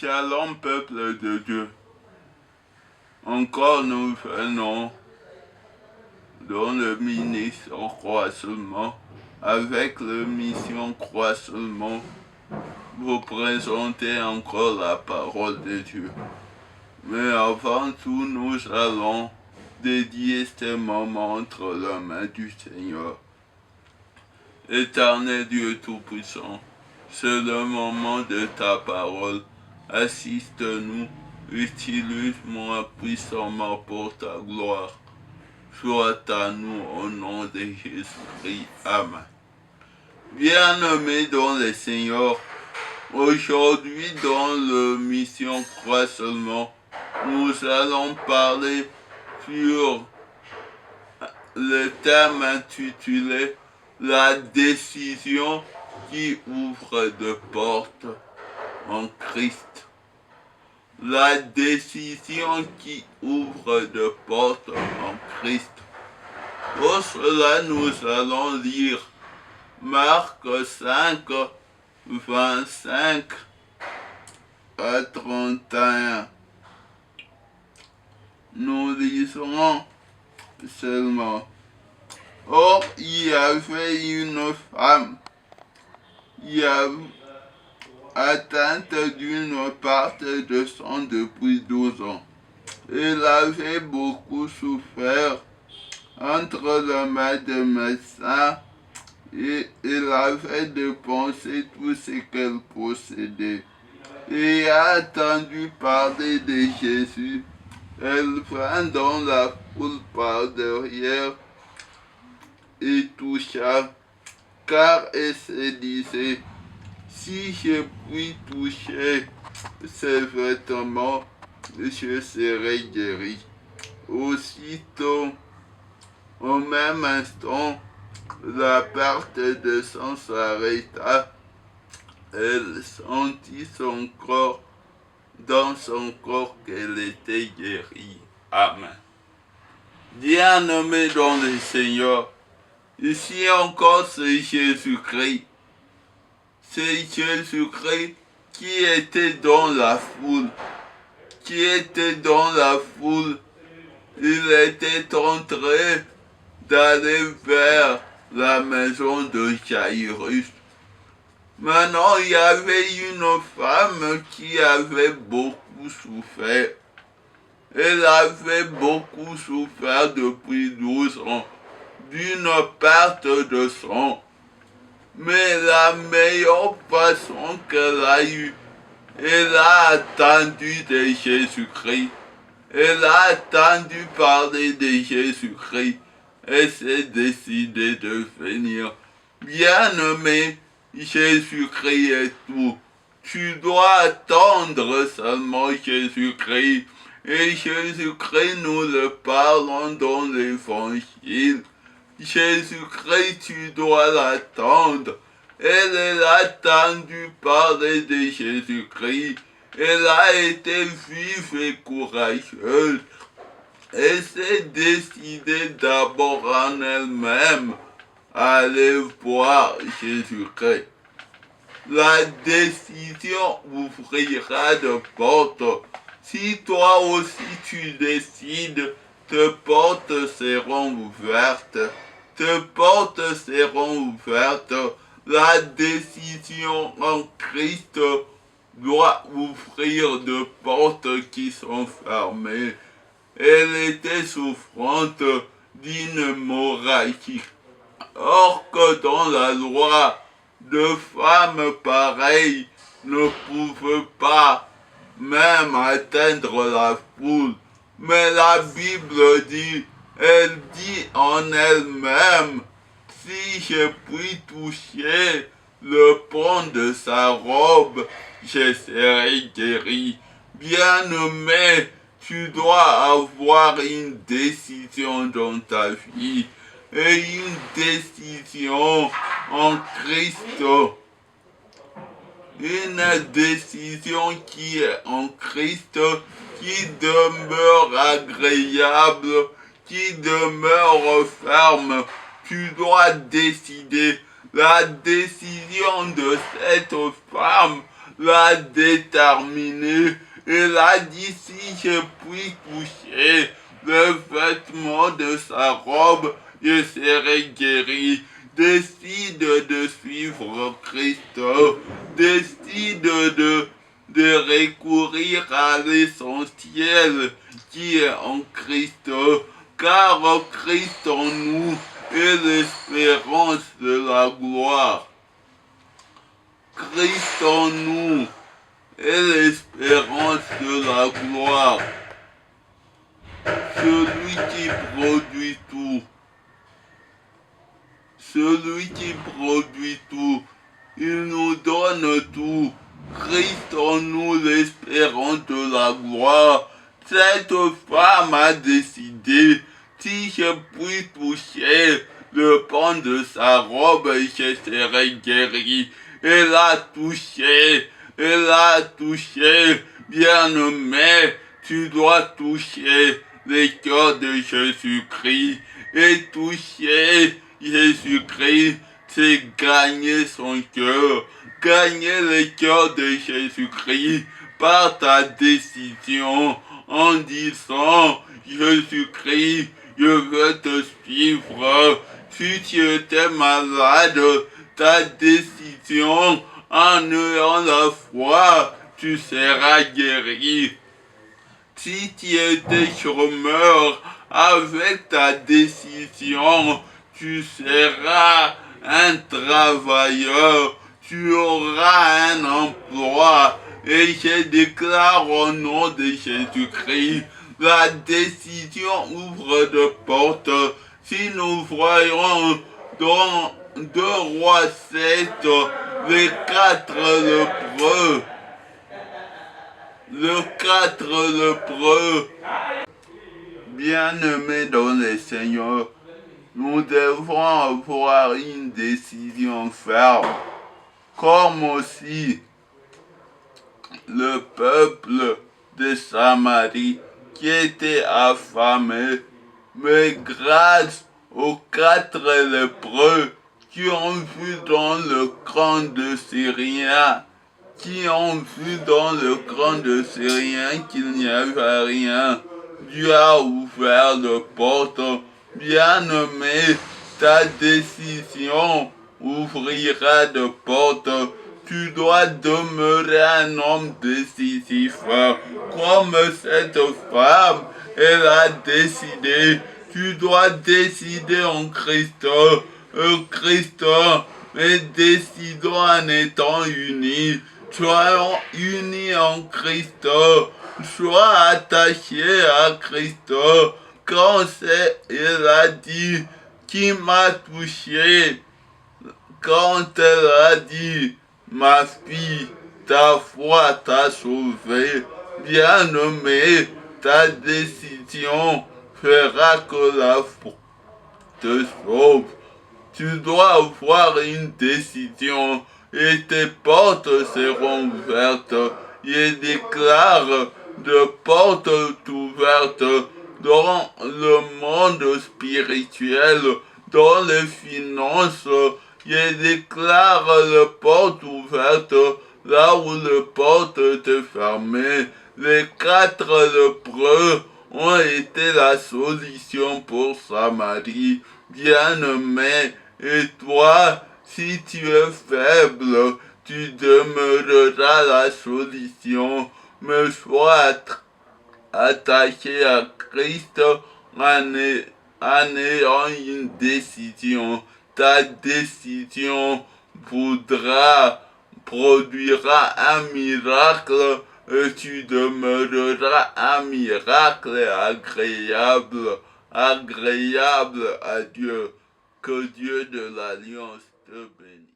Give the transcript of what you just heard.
Shalom peuple de Dieu. Encore nous venons dans le ministre Croissement avec la mission Croissement vous présenter encore la parole de Dieu. Mais avant tout, nous allons dédier ce moment entre les mains du Seigneur. Éternel Dieu Tout-Puissant, c'est le moment de ta parole. Assiste-nous, utilise-moi puissamment pour ta gloire. Soit à nous au nom de Jésus-Christ. Amen. Bien-aimés dans le Seigneur, aujourd'hui dans la mission Croissement, nous allons parler sur le thème intitulé La décision qui ouvre de portes en Christ. La décision qui ouvre de portes en Christ. Pour cela, nous allons lire Marc 5, 25 à 31. Nous lisons seulement. Or, il y avait une femme atteinte d'une perte de sang depuis 12 ans. Elle avait beaucoup souffert entre les mains des médecins et elle avait dépensé tout ce qu'elle possédait. Et a entendu parler de Jésus. Elle vint dans la foule par derrière et toucha, car elle se disait, si je puis toucher ses vêtements, je serai guéri. Aussitôt, au même instant, la perte de sang s'arrêta. Elle sentit dans son corps qu'elle était guérie. Amen. Bien-aimés dans le Seigneur, ici encore c'est Jésus-Christ. C'est Jésus-Christ qui était dans la foule. Il était en train d'aller vers la maison de Jairus. Maintenant, il y avait une femme qui avait beaucoup souffert. Elle avait beaucoup souffert depuis 12 ans d'une perte de sang. Mais la meilleure façon qu'elle a eue, elle a attendu de Jésus-Christ. Elle a attendu parler de Jésus-Christ. Elle s'est décidée de venir. Bien-aimé, Jésus-Christ est tout. Tu dois attendre seulement Jésus-Christ. Et Jésus-Christ, nous le parlons dans l'Évangile. Jésus-Christ, tu dois l'attendre. Elle a attendu parler de Jésus-Christ. Elle a été vive et courageuse. Elle s'est décidée d'abord en elle-même à aller voir Jésus-Christ. La décision ouvrira de portes. Si toi aussi tu décides, tes portes seront ouvertes. Tes portes seront ouvertes. La décision en Christ doit ouvrir de portes qui sont fermées. Elle était souffrante d'une hémorragie. Or que dans la loi, de femmes pareilles ne pouvaient pas même atteindre la foule. Mais la Bible dit, elle dit en elle-même, si je puis toucher le pan de sa robe, je serai guéri. Bien-aimé, tu dois avoir une décision dans ta vie. Et une décision en Christ. Une décision qui est en Christ, qui demeure agréable, qui demeure ferme. Tu dois décider. La décision de cette femme l'a déterminé. Il a dit si je puis toucher le vêtement de sa robe, je serai guéri. Décide de suivre Christ. Décide de recourir à l'essentiel qui est en Christ. Car Christ en nous est l'espérance de la gloire. Christ en nous est l'espérance de la gloire. Celui qui produit tout. Celui qui produit tout. Il nous donne tout. Christ en nous l'espérance de la gloire. Cette femme a décidé, si je puis toucher le pan de sa robe, je serai guéri. Elle a touché, bien-aimé, tu dois toucher le cœur de Jésus-Christ. Et toucher Jésus-Christ, c'est gagner son cœur. Gagner le cœur de Jésus-Christ par ta décision en disant, Jésus-Christ, je veux te suivre. Si tu étais malade, ta décision en ayant la foi, tu seras guéri. Si tu étais chômeur, avec ta décision, tu seras un travailleur, tu auras un emploi. Et je déclare au nom de Jésus-Christ, la décision ouvre de portes. Si nous voyons dans 2 Rois 7, les 4 lépreux, bien-aimés dans le Seigneur, nous devons avoir une décision ferme, comme aussi le peuple de Samarie qui était affamé, mais grâce aux 4 lépreux qui ont vu dans le camp de Syriens, qu'il n'y avait rien, Dieu a ouvert la porte. Bien-aimé, ta décision ouvrira de portes. Tu dois demeurer un homme décisif. Comme cette femme, elle a décidé. Tu dois décider en Christ. Christ, et décidons en étant unis. Soyons unis en Christ. Sois attaché à Christ. Quand elle a dit, qui m'a touché, quand elle a dit, ma fille, ta foi t'a sauvé, bien-aimé, ta décision fera que la foi te sauve. Tu dois avoir une décision et tes portes seront ouvertes. Je déclare de portes ouvertes dans le monde spirituel, dans les finances. Je déclare les portes ouvertes là où les portes étaient fermées. Les 4 lépreux ont été la solution pour Samarie. Bien-aimé, et toi, si tu es faible, tu demeureras la solution, mais sois attaché à Christ en ayant une décision. Ta décision produira un miracle et tu demeureras un miracle agréable à Dieu. Que Dieu de l'Alliance te bénisse.